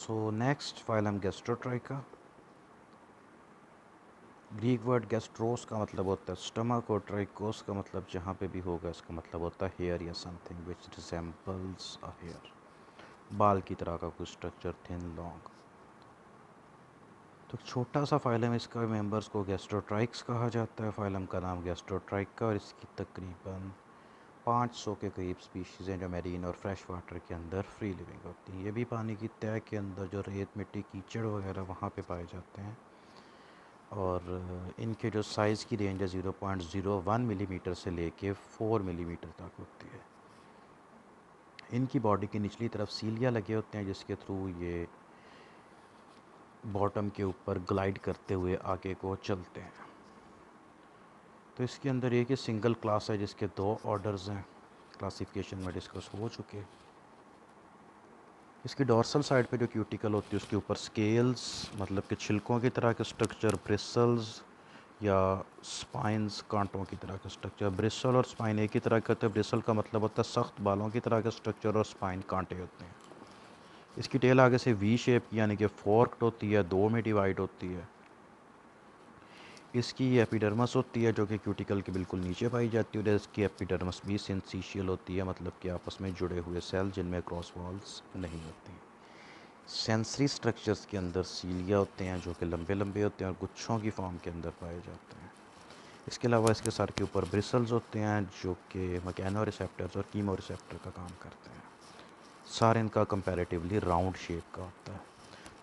सो next phylum Gastrotricha. Greek word gastros का मतलब होता है स्टमक और ट्राइकोस का मतलब जहाँ पे भी होगा इसका मतलब होता है हेयर या something which resembles a hair, बाल की तरह का कुछ स्ट्रक्चर, थिन लॉन्ग। तो छोटा सा फाइलम, इसका मेंबर्स को गैस्ट्रोट्राइक्स कहा जाता है। फाइलम का नाम गैस्ट्रोट्राइका और इसकी तकरीबन 500 के करीब स्पीशीज़ हैं जो मैरीन और फ्रेश वाटर के अंदर फ्री लिविंग होती हैं। ये भी पानी की तह के अंदर जो रेत, मिट्टी, कीचड़ वगैरह वहाँ पे पाए जाते हैं। और इनके जो साइज़ की रेंज है 0.01 मिलीमीटर से लेके 4 मिलीमीटर तक होती है। इनकी बॉडी की निचली तरफ सीलिया लगे होते हैं जिसके थ्रू ये बॉटम के ऊपर ग्लाइड करते हुए आगे को चलते हैं। तो इसके अंदर एक ही सिंगल क्लास है जिसके 2 ऑर्डर्स हैं, क्लासिफिकेशन में डिस्कस हो चुके। इसकी डॉर्सल साइड पे जो क्यूटिकल होती है उसके ऊपर स्केल्स, मतलब कि छिलकों की तरह के स्ट्रक्चर, ब्रिसल्स या स्पाइंस, कांटों की तरह का स्ट्रक्चर। ब्रिसल और स्पाइन एक ही तरह के होते हैं। ब्रिसल का मतलब होता है सख्त बालों की तरह का स्ट्रक्चर और स्पाइन कांटे होते हैं। इसकी टेल आगे से वी शेप की यानी कि फोर्क्ड होती है, 2 में डिवाइड होती है। इसकी एपिडर्मस होती है जो कि क्यूटिकल के बिल्कुल नीचे पाई जाती है और इसकी एपिडर्मस भी सिंथीशियल होती है, मतलब कि आपस में जुड़े हुए सेल जिनमें क्रॉस वॉल्स नहीं होती। सेंसरी स्ट्रक्चर्स के अंदर सीलिया होते हैं जो कि लंबे लंबे होते हैं और गुच्छों की फॉर्म के अंदर पाए जाते हैं। इसके अलावा इसके सर के ऊपर ब्रिसल्स होते हैं जो कि मैकेनो रिसेप्टर्स और कीमो रिसेप्टर का काम करते हैं। सर इनका कंपैरेटिवली राउंड शेप का होता है।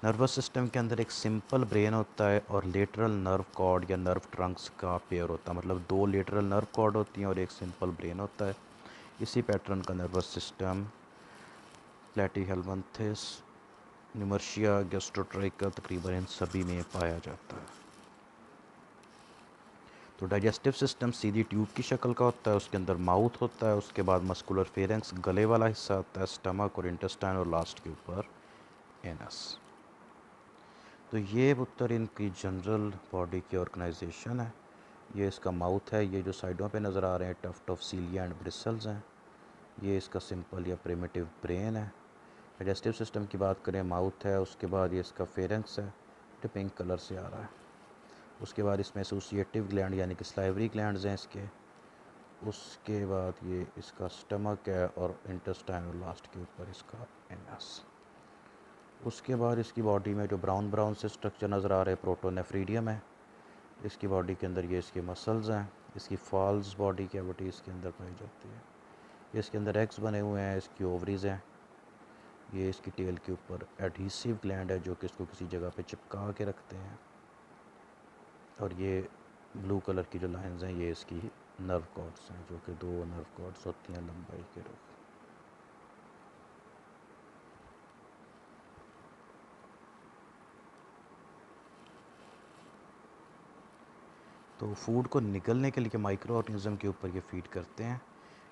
नर्वस सिस्टम के अंदर एक सिंपल ब्रेन होता है और लेटरल नर्व कॉर्ड या नर्व ट्रंक्स का पेयर होता है, मतलब 2 लेटरल नर्व कॉर्ड होती हैं और एक सिंपल ब्रेन होता है। इसी पैटर्न का नर्वस सिस्टम प्लैटीहेल्मिंथेस, निमर्शिया, गैस्ट्रोट्राइका तकरीबन इन सभी में पाया जाता है। तो डाइजेस्टिव सिस्टम सीधी ट्यूब की शक्ल का होता है, उसके अंदर माउथ होता है, उसके बाद मस्कुलर फेरेंक्स गले वाला हिस्सा होता है, स्टमक और इंटेस्टाइन और लास्ट के ऊपर एनस। तो ये उत्तर इनकी जनरल बॉडी की ऑर्गेनाइजेशन है। ये इसका माउथ है, ये जो साइडों पे नज़र आ रहे हैं tuft of cilia and bristles हैं। ये इसका सिंपल या प्रिमिटिव ब्रेन है। डाइजेस्टिव सिस्टम की बात करें, माउथ है, उसके बाद ये इसका फेरेंक्स है जो पिंक कलर से आ रहा है। उसके बाद इसमें एसोसिएटिव ग्लैंड यानी कि स्लाइवरी ग्लैंड्स हैं इसके। उसके बाद ये इसका स्टमक है और इंटेस्टाइन और लास्ट के ऊपर इसका एनस। उसके बाद इसकी बॉडी में जो ब्राउन ब्राउन से स्ट्रक्चर नज़र आ रहे हैं प्रोटोनेफ्रीडियम है। इसकी बॉडी के अंदर ये इसके मसल्स हैं। इसकी फॉल्स बॉडी कैविटी इसके अंदर पाई जाती है। ये इसके अंदर एग्स बने हुए हैं, इसकी ओवरीज हैं। ये इसकी टेल के ऊपर एडहीसिव ग्लैंड है जो कि इसको किसी जगह पे चिपका के रखते हैं। और ये ब्लू कलर की जो लाइंस हैं ये इसकी नर्व कॉर्ड्स हैं जो कि 2 नर्व कॉर्ड्स होती हैं लंबाई के रुख। तो फूड को निगलने के लिए माइक्रो ऑर्गेनिज्म के ऊपर ये फीड करते हैं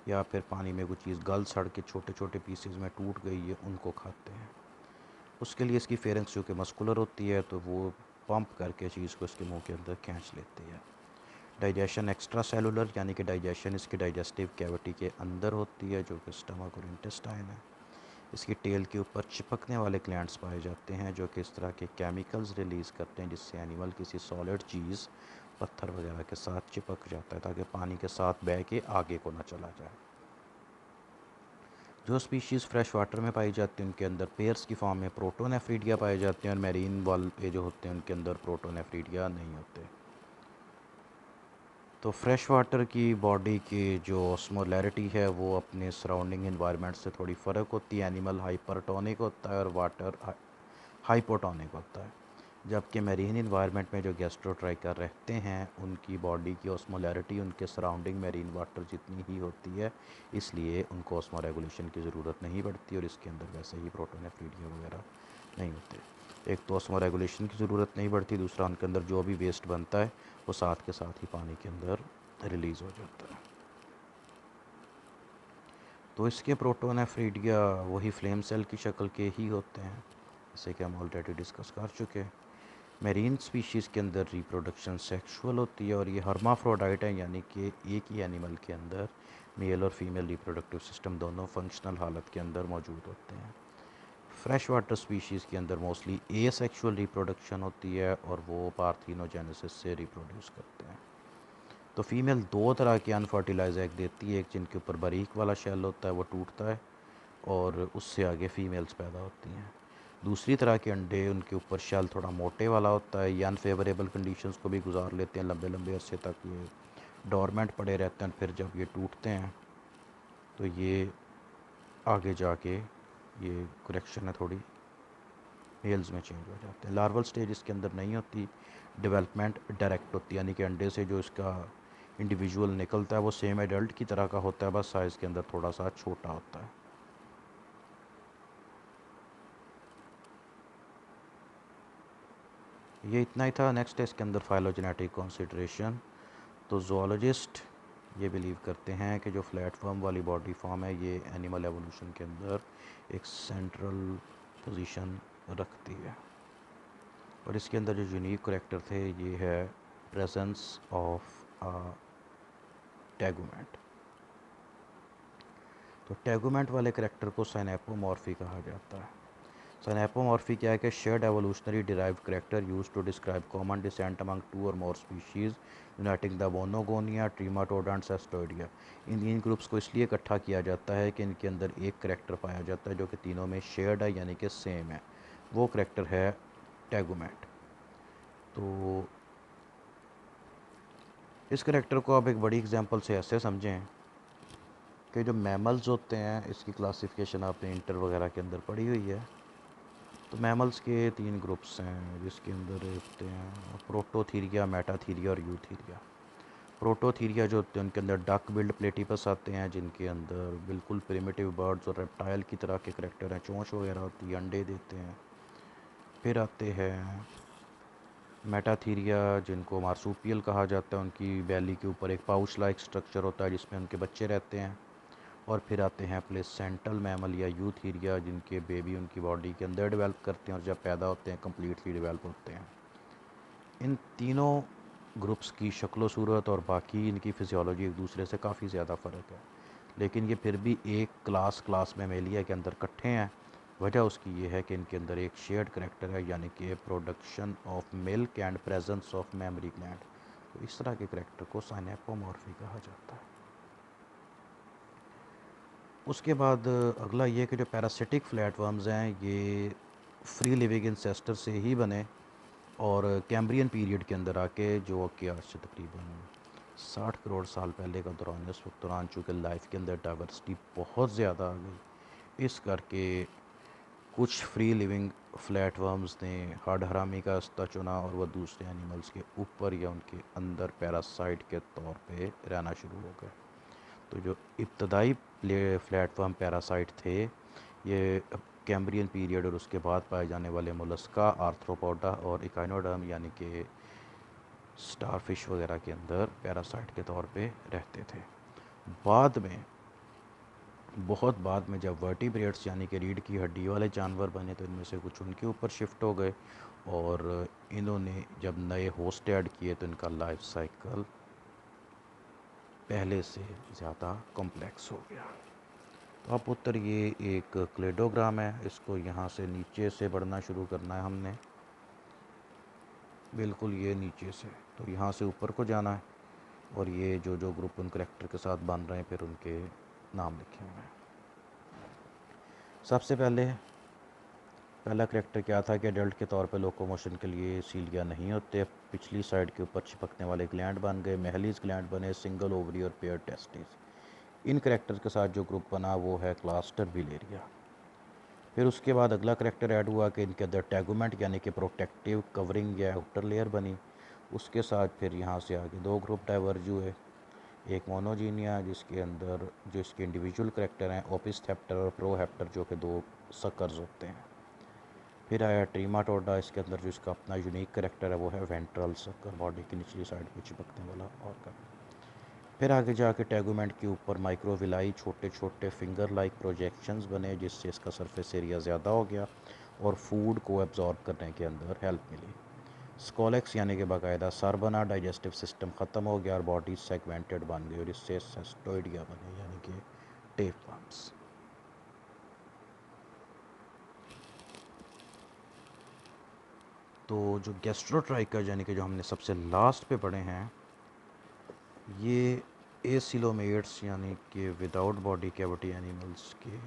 या फिर पानी में कोई चीज़ गल सड़ के छोटे छोटे पीसेस में टूट गई है उनको खाते हैं। उसके लिए इसकी फेरेंक्स जो कि मस्कुलर होती है तो वो पंप करके चीज़ को इसके मुंह के अंदर खींच लेती है। डाइजेशन एक्स्ट्रा सेलुलर यानी कि डाइजेशन इसकी डाइजेस्टिव कैविटी के अंदर होती है जो कि स्टमक और इंटेस्टाइन है। इसकी टेल के ऊपर चिपकने वाले ग्लैंड्स पाए जाते हैं जो कि इस तरह के केमिकल्स रिलीज़ करते हैं जिससे एनिमल किसी सॉलिड चीज़, पत्थर वगैरह के साथ चिपक जाता है ताकि पानी के साथ बह के आगे को ना चला जाए। जो स्पीशीज़ फ्रेश वाटर में पाई जाती हैं उनके अंदर पेयर्स की फॉर्म में प्रोटोनेफ्रीडिया पाए जाते हैं और मैरीन वाले जो होते हैं उनके अंदर प्रोटोनेफ्रीडिया नहीं होते। तो फ्रेश वाटर की बॉडी की जो ऑस्मोलैरिटी है वो अपने सराउंडिंग इन्वायरमेंट से थोड़ी फ़र्क होती है। एनिमल हाइपरटोनिक होता है और वाटर हाइपोटोनिक होता है। जबकि मैरीन इन्वायरमेंट में जो गैस्ट्रोट्राइका रहते हैं उनकी बॉडी की ऑस्मोलैरिटी उनके सराउंडिंग मैरीन वाटर जितनी ही होती है, इसलिए उनको ऑस्मो रेगुलेशन की ज़रूरत नहीं पड़ती और इसके अंदर वैसे ही प्रोटोनेफ्रीडिया वगैरह नहीं होते। एक तो ऑस्मो रेगुलेशन की ज़रूरत नहीं पड़ती, दूसरा उनके अंदर जो भी वेस्ट बनता है वो साथ के साथ ही पानी के अंदर रिलीज़ हो जाता है। तो इसके प्रोटोनेफ्रीडिया वही फ्लेम सेल की शक्ल के ही होते हैं जैसे कि हम ऑलरेडी डिस्कस कर चुके हैं। मैरीन स्पीशीज़ के अंदर रिप्रोडक्शन सेक्सुअल होती है और ये हर्माफ्रोडाइट है यानी कि एक ही एनिमल के अंदर मेल और फीमेल रिप्रोडक्टिव सिस्टम दोनों फंक्शनल हालत के अंदर मौजूद होते हैं। फ्रेश वाटर स्पीशीज़ के अंदर मोस्टली एसेक्सुअल रिप्रोडक्शन होती है और वो पार्थेनोजेनेसिस से रिप्रोड्यूस करते हैं। तो फीमेल दो तरह के अनफर्टिलाइज एग देती है, एक जिनके ऊपर बारीक वाला शेल होता है वो टूटता है और उससे आगे फीमेल्स पैदा होती हैं। दूसरी तरह के अंडे उनके ऊपर शेल थोड़ा मोटे वाला होता है, ये अनफेवरेबल कंडीशंस को भी गुजार लेते हैं, लंबे लंबे अरसे तक ये डोरमेंट पड़े रहते हैं। फिर जब ये टूटते हैं तो ये आगे जाके ये करेक्शन है थोड़ी मेल्स में चेंज हो जाते हैं। लार्वल स्टेज इसके अंदर नहीं होती, डेवलपमेंट डायरेक्ट होती है, यानी कि अंडे से जो इसका इंडिविजुअल निकलता है वो सेम एडल्ट की तरह का होता है, बस साइज़ के अंदर थोड़ा सा छोटा होता है। ये इतना ही था। नेक्स्ट है इसके अंदर फाइलोजेनेटिक कंसिडरेशन। तो जोलॉजिस्ट ये बिलीव करते हैं कि जो प्लेटफॉर्म वाली बॉडी फॉर्म है ये एनिमल एवोल्यूशन के अंदर एक सेंट्रल पोजीशन रखती है और इसके अंदर जो यूनिक करैक्टर थे ये है प्रेजेंस ऑफ टैगुमेंट। तो टैगुमेंट वाले करैक्टर को साइनेपोमॉर्फी कहा जाता है। साइनेपोमॉर्फी क्या है कि shared evolutionary derived character used to describe common descent among two और more species uniting the Monogenea, Trematoda and Cestoidea. इन तीन ग्रुप्स को इसलिए इकट्ठा किया जाता है कि इनके अंदर एक करैक्टर पाया जाता है जो कि तीनों में शेयर्ड है, यानी कि सेम है। वो करैक्टर है टैगुमेंट। तो इस करैक्टर को आप एक बड़ी एग्जांपल से ऐसे समझें कि जो मैमल्स होते हैं इसकी क्लासिफिकेशन आपने इंटर वगैरह के अंदर पढ़ी हुई है। तो मैमल्स के तीन ग्रुप्स हैं जिसके अंदर होते हैं प्रोटोथीरिया, मेटाथीरिया और यूथीरिया। प्रोटोथीरिया जो होते हैं उनके अंदर डक बिल्ड प्लेटिपस आते हैं जिनके अंदर बिल्कुल प्रिमिटिव बर्ड्स और रेप्टाइल की तरह के करैक्टर हैं, चोंच वगैरह होती है, अंडे देते हैं। फिर आते हैं मेटाथीरिया जिनको मार्सूपियल कहा जाता है, उनकी बैली के ऊपर एक पाउच लाइक स्ट्रक्चर होता है जिसमें उनके बच्चे रहते हैं। और फिर आते हैं प्लेसेंटल मैमल या यूथीरिया जिनके बेबी उनकी बॉडी के अंदर डेवलप करते हैं और जब पैदा होते हैं कम्प्लीटली डेवलप होते हैं। इन तीनों ग्रुप्स की शक्ल सूरत और बाकी इनकी फिजियोलॉजी एक दूसरे से काफ़ी ज़्यादा फ़र्क है, लेकिन ये फिर भी एक क्लास मेमेलिया के अंदर इकट्ठे हैं। वजह उसकी ये है कि इनके अंदर एक शेयर्ड करेक्टर है, यानी कि production of milk and presence of mammary gland. तो इस तरह के करेक्टर को साइनेपोमॉर्फी कहा जाता है। उसके बाद अगला ये कि जो पैरासिटिक फ्लैटवर्म्स हैं ये फ्री लिविंग इंसेस्टर से ही बने और कैम्ब्रियन पीरियड के अंदर आके, जो कि आज से तकरीबन 60 करोड़ साल पहले का दौरान है, उस वक्त दौरान चूँकि लाइफ के अंदर डाइवर्सिटी बहुत ज़्यादा आ गई, इस करके कुछ फ्री लिविंग फ्लैटवर्म्स ने हड हरामी का रास्ता चुना और वह दूसरे एनिमल्स के ऊपर या उनके अंदर पैरासाइट के तौर पे रहना शुरू हो गए। तो जो इब्तदाई प्लेटफॉर्म पैरासाइट थे ये कैम्ब्रियन पीरियड और उसके बाद पाए जाने वाले मोलस्का, आर्थ्रोपोडा और इकाइनोडर्म यानी कि स्टारफिश वगैरह के अंदर पैरासाइट के तौर पे रहते थे। बाद में, बहुत बाद में जब वर्टिब्रेट्स यानी कि रीढ़ की हड्डी वाले जानवर बने तो इनमें से कुछ उनके ऊपर शिफ्ट हो गए और इन्होंने जब नए होस्ट ऐड किए तो इनका लाइफ साइकिल पहले से ज़्यादा कॉम्प्लेक्स हो गया। तो अब उत्तर ये एक क्लेडोग्राम है, इसको यहाँ से नीचे से बढ़ना शुरू करना है हमने, बिल्कुल ये नीचे से, तो यहाँ से ऊपर को जाना है और ये जो जो ग्रुप उन करेक्टर के साथ बन रहे हैं फिर उनके नाम लिखे हुए हैं। सबसे पहला करेक्टर क्या था कि एडल्ट के तौर पे लोकोमोशन के लिए सीलिया नहीं होते, पिछली साइड के ऊपर चिपकने वाले ग्लैंड बन गए, महलीज ग्लैंड बने, सिंगल ओवरी और पेयर टेस्टिस। इन करेक्टर्स के साथ जो ग्रुप बना वो है क्लास्टर बिलेरिया। फिर उसके बाद अगला करेक्टर ऐड हुआ कि इनके अंदर टैगुमेंट यानी कि प्रोटेक्टिव कवरिंग या आउटर लेयर बनी। उसके साथ फिर यहाँ से आगे दो ग्रुप डाइवर्ज हुए, एक मोनोजीनिया जिसके अंदर जो इसके इंडिविजुअल करेक्टर हैं ओपिस्थेप्टर और प्रोहेप्टर जो कि दो सकर्स होते हैं। फिर आया ट्रीमाटोडा, इसके अंदर जो इसका अपना यूनिक करेक्टर है वो है वेंट्रल सकर, बॉडी की निचली साइड पे चिपकने वाला ऑर्गन। फिर आगे जाके टैगुमेंट के ऊपर माइक्रोविलाई छोटे छोटे फिंगर लाइक प्रोजेक्शंस बने जिससे इसका सरफेस एरिया ज़्यादा हो गया और फूड को एब्जॉर्ब करने के अंदर हेल्प मिली। स्कोलेक्स यानी कि बाकायदा सर बना, डाइजेस्टिव सिस्टम ख़त्म हो गया और बॉडी सेगमेंटेड बन गई और इससे सेस्टोइडिया बने यानी कि टेप वर्म्स। तो जो गैस्ट्रोट्राइका यानी कि जो हमने सबसे लास्ट पे पढ़े हैं, ये एसिलोमेट्स यानी कि विदाउट बॉडी कैविटी एनिमल्स के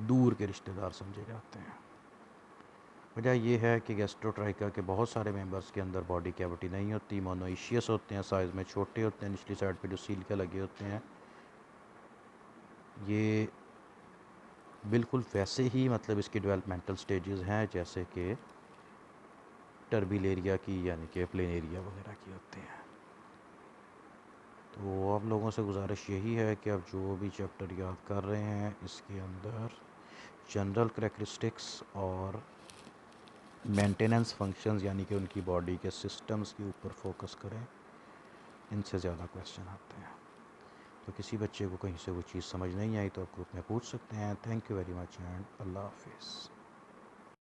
दूर के रिश्तेदार समझे जाते हैं। वजह यह है कि गैस्ट्रोट्राइका के बहुत सारे मेंबर्स के अंदर बॉडी कैविटी नहीं होती, मोनोइशियस होते हैं, साइज़ में छोटे होते हैं, निचली साइड पे जो सीलिका लगे होते हैं ये बिल्कुल वैसे ही मतलब इसकी डेवलपमेंटल स्टेजेस हैं जैसे कि टर्बिलेरिया की यानी कि प्लेनेरिया वगैरह की होते हैं। तो आप लोगों से गुजारिश यही है कि आप जो भी चैप्टर याद कर रहे हैं इसके अंदर जनरल करैक्टरिस्टिक्स और मेंटेनेंस फंक्शंस यानी कि उनकी बॉडी के सिस्टम्स के ऊपर फोकस करें, इनसे ज़्यादा क्वेश्चन आते हैं। तो किसी बच्चे को कहीं से वो चीज़ समझ नहीं आई तो आप ग्रुप में पूछ सकते हैं। Thank you very much and अल्लाह हाफिज़।